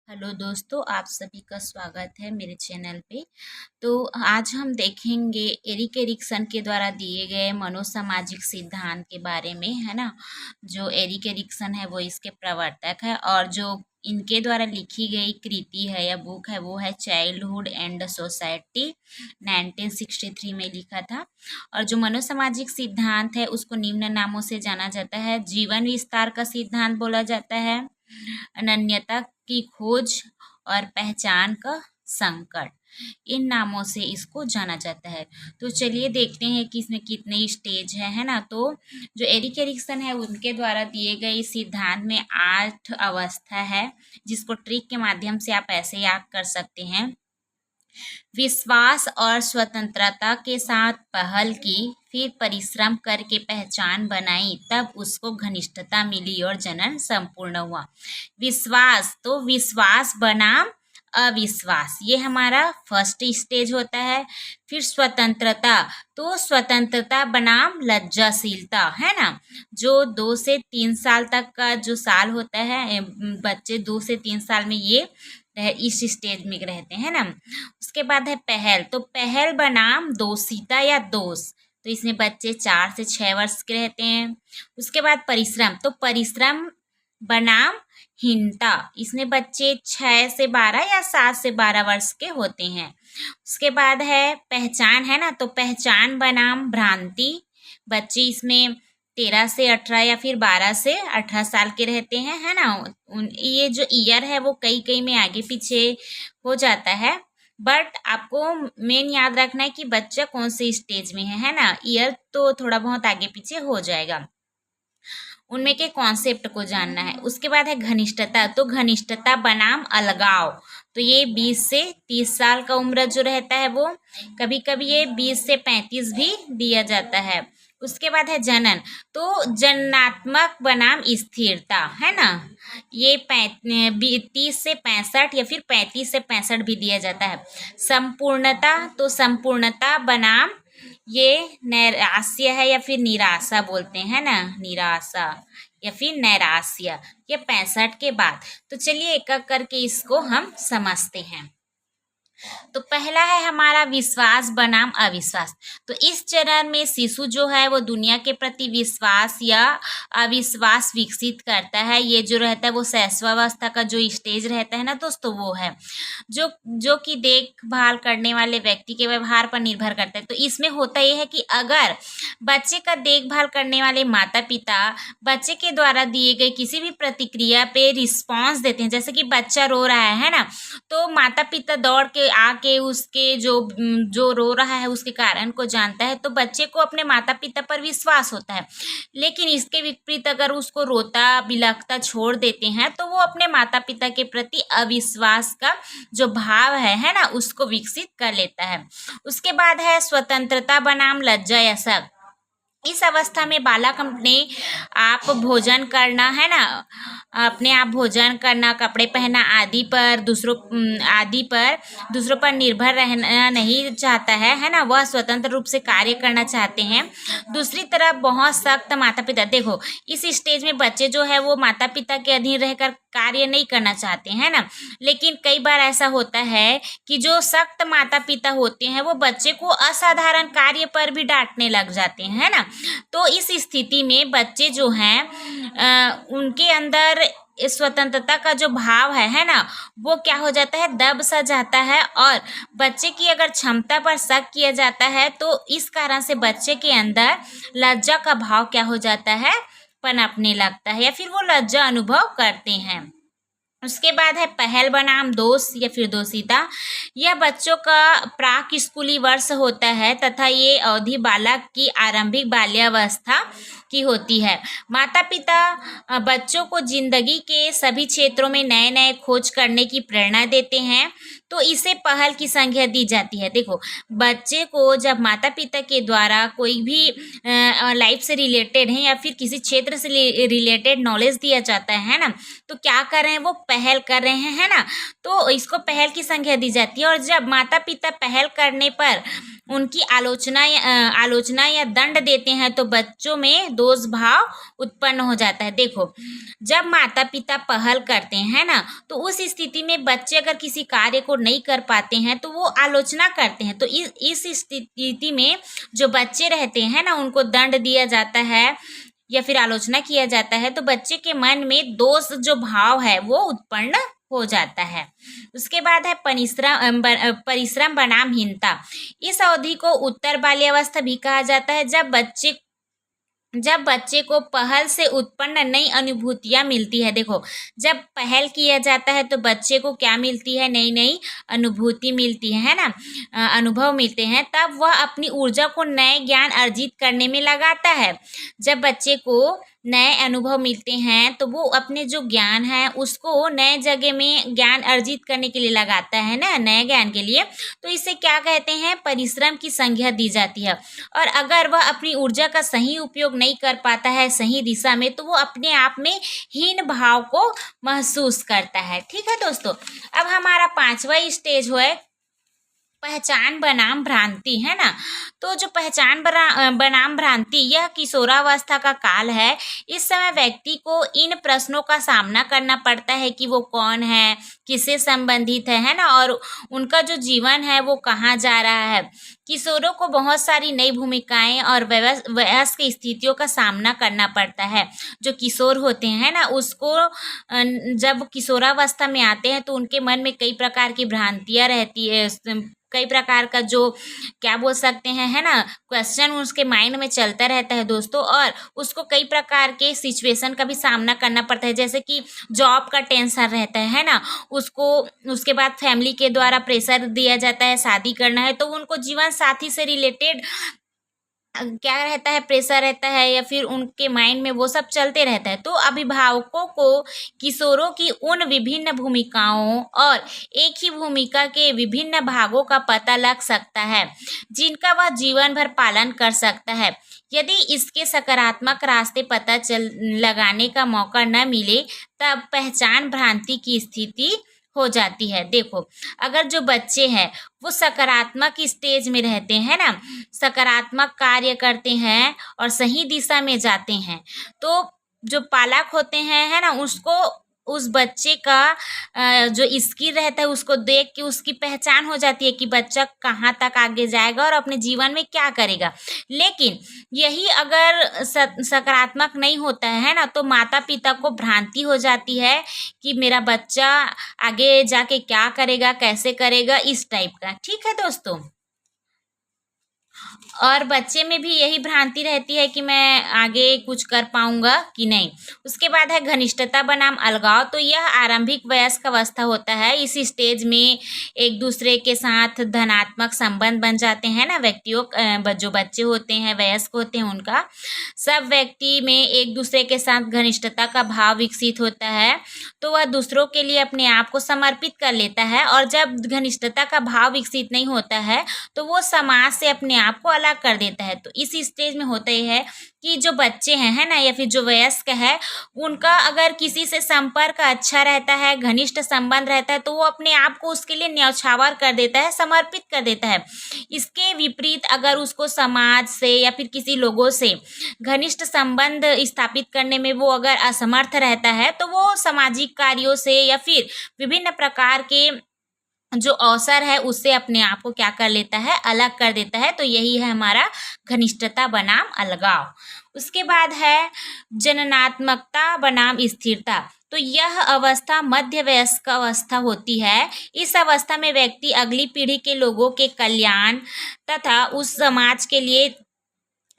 Hello दोस्तों, आप सभी का स्वागत है मेरे चैनल पे। तो आज हम देखेंगे एरिक एरिक्सन के द्वारा दिए गए मनोसामाजिक सिद्धांत के बारे में, है ना। जो एरिक एरिक्सन है वो इसके प्रवर्तक है और जो इनके द्वारा लिखी गई कृति है या बुक है वो है चाइल्डहुड एंड सोसाइटी, 1963 में लिखा था। और जो मनोसामाजिक सिद्धांत है उसको निम्न नामों से जाना जाता है। जीवन विस्तार का सिद्धांत बोला जाता है, अनन्यता की खोज और पहचान का संकट, इन नामों से इसको जाना जाता है। तो चलिए देखते हैं कि इसमें कितने स्टेज है ना। तो जो एरिक एरिक्सन है उनके द्वारा दिए गए इस सिद्धांत में 8 अवस्था है, जिसको ट्रिक के माध्यम से आप ऐसे याद कर सकते हैं। विश्वास और स्वतंत्रता के साथ पहल की, फिर परिश्रम करके पहचान बनाई, तब उसको घनिष्ठता मिली और जनन संपूर्ण हुआ। विश्वास, तो विश्वास बनाम अविश्वास, ये हमारा फर्स्ट स्टेज होता है। फिर स्वतंत्रता, तो स्वतंत्रता बनाम लज्जाशीलता, है ना। जो 2 से 3 साल तक का जो साल होता है, बच्चे 2 से 3 साल में ये इस स्टेज में रहते हैं ना। उसके बाद है पहल, तो पहल बनाम दोषिता या दोष, तो इसमें बच्चे 4 से 6 वर्ष के रहते हैं। उसके बाद परिश्रम, तो परिश्रम बनाम हीनता, इसमें बच्चे 6 से 12 या 7 से 12 वर्ष के होते हैं। उसके बाद है पहचान, है ना, तो पहचान बनाम भ्रांति, बच्चे इसमें 13 से 18 या फिर 12 से 18 साल के रहते हैं, है ना। ये जो ईयर है वो कई कई में आगे पीछे हो जाता है, बट आपको मेन याद रखना है कि बच्चा कौन से स्टेज में है ना। ईयर तो थोड़ा बहुत आगे पीछे हो जाएगा, उनमें के कॉन्सेप्ट को जानना है। उसके बाद है घनिष्ठता, तो घनिष्ठता बनाम अलगाव, तो ये 20 से 30 साल का उम्र जो रहता है वो, कभी कभी ये 20 से 35 भी दिया जाता है। उसके बाद है जनन, तो जननात्मक बनाम स्थिरता, है ना। ये 30 से 65 या फिर 35 से 65 भी दिया जाता है। संपूर्णता, तो संपूर्णता बनाम ये नैराश्य है या फिर निराशा बोलते हैं ना, निराशा या फिर नैराश्य, ये 65 के बाद। तो चलिए एक एक करके इसको हम समझते हैं। तो पहला है हमारा विश्वास बनाम अविश्वास। तो इस चरण में शिशु जो है वो दुनिया के प्रति विश्वास या अविश्वास विकसित करता है। ये जो रहता है वो शैशवावस्था का जो स्टेज रहता है ना दोस्तों, वो है जो जो कि देखभाल करने वाले व्यक्ति के व्यवहार पर निर्भर करता है। तो इसमें होता ये है कि अगर बच्चे का देखभाल करने वाले माता पिता बच्चे के द्वारा दिए गए किसी भी प्रतिक्रिया पे रिस्पॉन्स देते हैं, जैसे कि बच्चा रो रहा है ना, तो माता पिता दौड़ के आके उसके जो जो रो रहा है उसके कारण को जानता है, तो बच्चे को अपने माता पिता पर विश्वास होता है। लेकिन इसके विपरीत अगर उसको रोता बिलखता छोड़ देते हैं तो वो अपने माता पिता के प्रति अविश्वास का जो भाव है ना, उसको विकसित कर लेता है। उसके बाद है स्वतंत्रता बनाम लज्जा या शक। इस अवस्था में बालक अपने आप भोजन करना, है ना, अपने आप भोजन करना, कपड़े पहनना आदि पर दूसरों पर निर्भर रहना नहीं चाहता है ना। वह स्वतंत्र रूप से कार्य करना चाहते हैं। दूसरी तरफ बहुत सख्त माता पिता, देखो इस स्टेज में बच्चे जो है वो माता पिता के अधीन रहकर कार्य नहीं करना चाहते हैं ना। लेकिन कई बार ऐसा होता है कि जो सख्त माता पिता होते हैं वो बच्चे को असाधारण कार्य पर भी डांटने लग जाते हैं, है ना। तो इस स्थिति में बच्चे जो हैं उनके अंदर इस स्वतंत्रता का जो भाव है ना, वो क्या हो जाता है, दब सा जाता है। और बच्चे की अगर क्षमता पर शक किया जाता है तो इस कारण से बच्चे के अंदर लज्जा का भाव क्या हो जाता है, पनपने लगता है या फिर वो लज्जा अनुभव करते हैं। उसके बाद है पहल बनाम दोष या फिर दोषिता। यह बच्चों का प्राक स्कूली वर्ष होता है तथा ये अवधि बालक की आरंभिक बाल्यावस्था की होती है। माता पिता बच्चों को जिंदगी के सभी क्षेत्रों में नए नए खोज करने की प्रेरणा देते हैं, तो इसे पहल की संज्ञा दी जाती है। देखो बच्चे को जब माता पिता के द्वारा कोई भी लाइफ से रिलेटेड है या फिर किसी क्षेत्र से रिलेटेड नॉलेज दिया जाता है ना, तो क्या कर रहे हैं, वो पहल कर रहे हैं, है ना। तो इसको पहल की संज्ञा दी जाती है। और जब माता पिता पहल करने पर उनकी आलोचना या दंड देते हैं तो बच्चों में दोष भाव उत्पन्न हो जाता है। देखो, जब माता पिता पहल करते हैं ना, तो उस स्थिति में बच्चे अगर किसी कार्य को नहीं कर पाते हैं तो वो आलोचना करते हैं। तो इस स्थिति में जो बच्चे रहते हैं ना, उनको दंड दिया जाता है या फिर आलोचना किया जाता है, तो बच्चे के मन में दोष जो भाव है वो उत्पन्न हो जाता है। उसके बाद है परिश्रम बनाम हीनता। इस अवधि को उत्तर बाल्यावस्था भी कहा जाता है, जब बच्चे को पहल से उत्पन्न नई अनुभूतियाँ मिलती है। देखो, जब पहल किया जाता है तो बच्चे को क्या मिलती है? नई नई अनुभूति मिलती है ना, अनुभव मिलते हैं। तब वह अपनी ऊर्जा को नए ज्ञान अर्जित करने में लगाता है। जब बच्चे को नए अनुभव मिलते हैं तो वो अपने जो ज्ञान है उसको नए जगह में ज्ञान अर्जित करने के लिए लगाता है ना, नए ज्ञान के लिए। तो इसे क्या कहते हैं? परिश्रम की संज्ञा दी जाती है। और अगर वह अपनी ऊर्जा का सही उपयोग नहीं कर पाता है सही दिशा में, तो वो अपने आप में हीन भाव को महसूस करता है। ठीक है दोस्तों, अब हमारा 5वां स्टेज है पहचान बनाम भ्रांति, है ना। तो जो पहचान बनाम भ्रांति, यह किशोरावस्था का काल है। इस समय व्यक्ति को इन प्रश्नों का सामना करना पड़ता है कि वो कौन है, किससे संबंधित है ना, और उनका जो जीवन है वो कहाँ जा रहा है। किशोरों को बहुत सारी नई भूमिकाएं और वयस्क स्थितियों का सामना करना पड़ता है। जो किशोर होते हैं ना, उसको जब किशोरावस्था में आते हैं तो उनके मन में कई प्रकार की भ्रांतियाँ रहती है, कई प्रकार का जो क्या बोल सकते हैं, है ना, क्वेश्चन उसके माइंड में चलता रहता है दोस्तों। और उसको कई प्रकार के सिचुएशन का भी सामना करना पड़ता है, जैसे कि जॉब का टेंशन रहता है ना, उसको उसके बाद फैमिली के द्वारा प्रेशर दिया जाता है, शादी करना है, तो उनको जीवन साथी से रिलेटेड क्या रहता है, प्रेशर रहता है, या फिर उनके माइंड में वो सब चलते रहता है। तो अभिभावकों को किशोरों की उन विभिन्न भूमिकाओं और एक ही भूमिका के विभिन्न भागों का पता लग सकता है जिनका वह जीवन भर पालन कर सकता है। यदि इसके सकारात्मक रास्ते पता लगाने का मौका न मिले, तब पहचान भ्रांति की स्थिति हो जाती है। देखो, अगर जो बच्चे हैं वो सकारात्मक स्टेज में रहते हैं ना, सकारात्मक कार्य करते हैं और सही दिशा में जाते हैं, तो जो पालक होते हैं, है ना, उसको उस बच्चे का जो स्किल रहता है उसको देख के उसकी पहचान हो जाती है कि बच्चा कहाँ तक आगे जाएगा और अपने जीवन में क्या करेगा। लेकिन यही अगर सकारात्मक नहीं होता है ना, तो माता पिता को भ्रांति हो जाती है कि मेरा बच्चा आगे जाके क्या करेगा, कैसे करेगा, इस टाइप का। ठीक है दोस्तों, और बच्चे में भी यही भ्रांति रहती है कि मैं आगे कुछ कर पाऊंगा कि नहीं। उसके बाद है घनिष्ठता बनाम अलगाव। तो यह आरंभिक वयस्क अवस्था होता है। इस स्टेज में एक दूसरे के साथ धनात्मक संबंध बन जाते हैं ना व्यक्तियों, जो बच्चे होते हैं, वयस्क होते हैं, उनका सब व्यक्ति में एक दूसरे के साथ घनिष्ठता का भाव विकसित होता है। तो वह दूसरों के लिए अपने आप को समर्पित कर लेता है। और जब घनिष्ठता का भाव विकसित नहीं होता है तो वो समाज से अपने आप को अलग कर देता है। तो इस स्टेज में होता ही है कि जो बच्चे हैं, है ना, या फिर जो वयस्क है, उनका अगर किसी से संपर्क अच्छा रहता है, घनिष्ठ संबंध रहता है, तो वो अपने आप को उसके लिए न्यौछावर कर देता है, समर्पित कर देता है। इसके विपरीत अगर उसको समाज से या फिर किसी लोगों से घनिष्ठ संबंध स्थापित करने में वो अगर असमर्थ रहता है, तो वो सामाजिक कार्यों से या फिर विभिन्न प्रकार के जो अवसर है उससे अपने आप को क्या कर लेता है, अलग कर देता है। तो यही है हमारा घनिष्ठता बनाम अलगाव। उसके बाद है जननात्मकता बनाम स्थिरता। तो यह अवस्था मध्य वयस्क अवस्था होती है। इस अवस्था में व्यक्ति अगली पीढ़ी के लोगों के कल्याण तथा उस समाज के लिए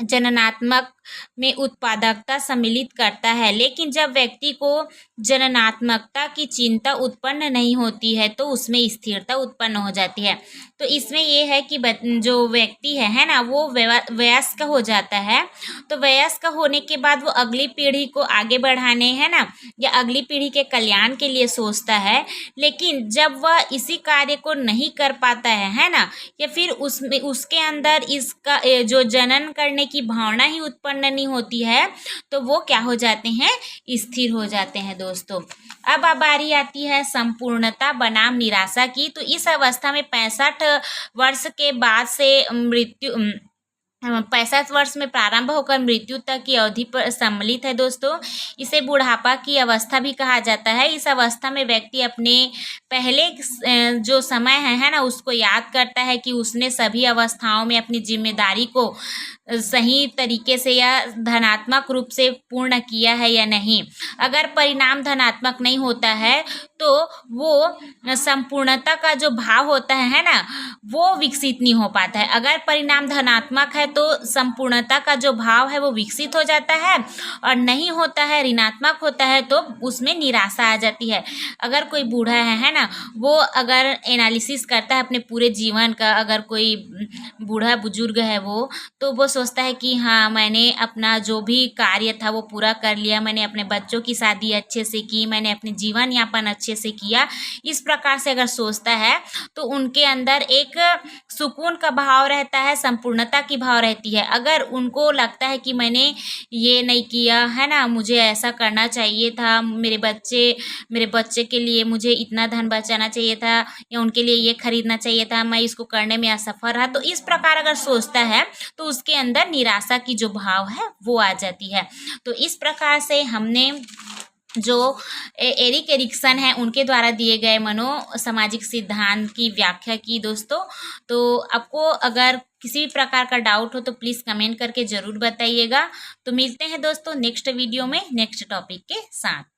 जननात्मक में उत्पादकता सम्मिलित करता है। लेकिन जब व्यक्ति को जननात्मकता की चिंता उत्पन्न नहीं होती है तो उसमें स्थिरता उत्पन्न हो जाती है। तो इसमें ये है कि जो व्यक्ति है ना, वो वयस्क हो जाता है। तो वयस्क होने के बाद वो अगली पीढ़ी को आगे बढ़ाने, है ना, या अगली पीढ़ी के कल्याण के लिए सोचता है। लेकिन जब वह इसी कार्य को नहीं कर पाता है ना, या फिर उसमें उसके अंदर इसका जो जनन करने की भावना ही उत्पन्न मननी होती है तो वो क्या हो जाते हैं, स्थिर हो जाते हैं दोस्तों। अब बारी आती है संपूर्णता बनाम निराशा की। तो इस अवस्था में 65 वर्ष के बाद से मृत्यु 65 वर्ष में प्रारंभ होकर मृत्यु तक की अवधि पर सम्मिलित है दोस्तों। इसे बुढ़ापा की अवस्था भी कहा जाता है। इस अवस्था में व्यक्ति अपने पहले जो समय है ना, उसको याद करता है कि उसने सभी अवस्थाओं में अपनी जिम्मेदारी को सही तरीके से या धनात्मक रूप से पूर्ण किया है या नहीं। अगर परिणाम धनात्मक नहीं होता है तो वो संपूर्णता का जो भाव होता है ना, वो विकसित नहीं हो पाता है। अगर परिणाम धनात्मक है तो संपूर्णता का जो भाव है वो विकसित हो जाता है, और नहीं होता है, ऋणात्मक होता है, तो उसमें निराशा आ जाती है। अगर कोई बूढ़ा है ना, वो अगर एनालिसिस करता है अपने पूरे जीवन का, अगर कोई बूढ़ा बुजुर्ग है तो वो सोचता है कि हाँ, मैंने अपना जो भी कार्य था वो पूरा कर लिया, मैंने अपने बच्चों की शादी अच्छे से की, मैंने अपने जीवन यापन अच्छे से किया। इस प्रकार से अगर सोचता है तो उनके अंदर एक सुकून का भाव रहता है, संपूर्णता की भाव रहती है। अगर उनको लगता है कि मैंने ये नहीं किया है ना, मुझे ऐसा करना चाहिए था, मेरे बच्चे के लिए मुझे इतना धन बचाना चाहिए था, या उनके लिए ये खरीदना चाहिए था, मैं इसको करने में असफल रहा, तो इस प्रकार अगर सोचता है तो उसके अंदर निराशा की जो भाव है वो आ जाती है। तो इस प्रकार से हमने जो एरिक एरिक्सन है उनके द्वारा दिए गए मनो सामाजिक सिद्धांत की व्याख्या की दोस्तों। तो आपको अगर किसी भी प्रकार का डाउट हो तो प्लीज़ कमेंट करके ज़रूर बताइएगा। तो मिलते हैं दोस्तों नेक्स्ट वीडियो में नेक्स्ट टॉपिक के साथ।